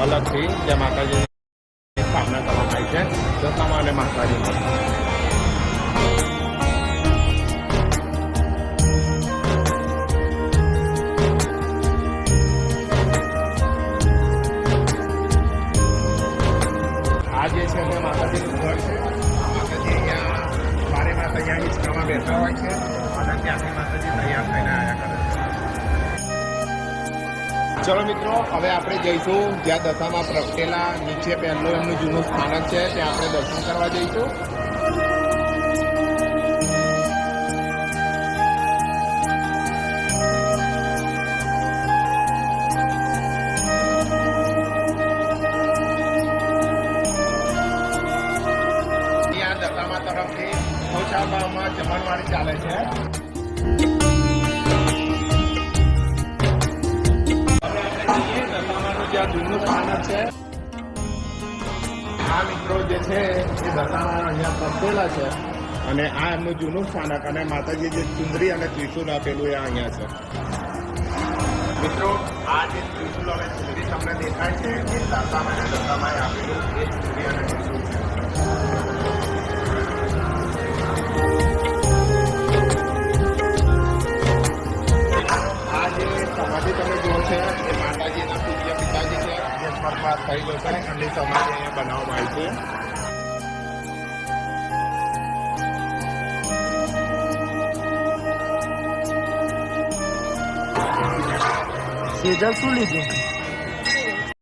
અલગથી જે માતાજીની સ્થાપના કરવામાં આવી છે દશામાં અને માતાજીમાં. આ જે છે તે માતાજીનું ઘર છે. માતાજી અહીંયા બારે માસ અહીંયા હિંચકામાં બેઠા હોય છે અને ત્યાંથી માતાજી તૈયાર થઈને આવ્યા કરે છે. ચલો મિત્રો, હવે આપણે જઈશું જ્યાં દશામાં પ્રગટેલા નીચે પહેલું એમનું જૂનું સ્થાનક છે ત્યાં આપણે દર્શન કરવા જઈશું. ત્યાં દશામાં તરફથી ઓછા ભાવમાં જમણવારી ચાલે છે. જ્યાં જૂનું સ્થાનક છે આ મિત્રો જે છે એ દશામાં અહીંયા પ્રગટેલા છે અને આ એમનું જૂનું સ્થાનક અને માતાજી જે ચુંદરી અને ત્રિશુલ આપેલું એ અહીંયા છે. મિત્રો, આ જે ત્રિશુલ અને ચુંદરી તમને દેખાય છે એ દશામાં અને દશામાં આપેલું એ ચુંદરી અને ત્રિશુલ છે. આ જે સમાધિ તમે જુઓ છે એ માતાજીના પૂજ્ય પિતાજી છે જે સ્વર્ગવાસ થઈ ગયો છે એમની સમાધિ અહીંયા બનાવવામાં આવી છે. સેજલ શું લીધું?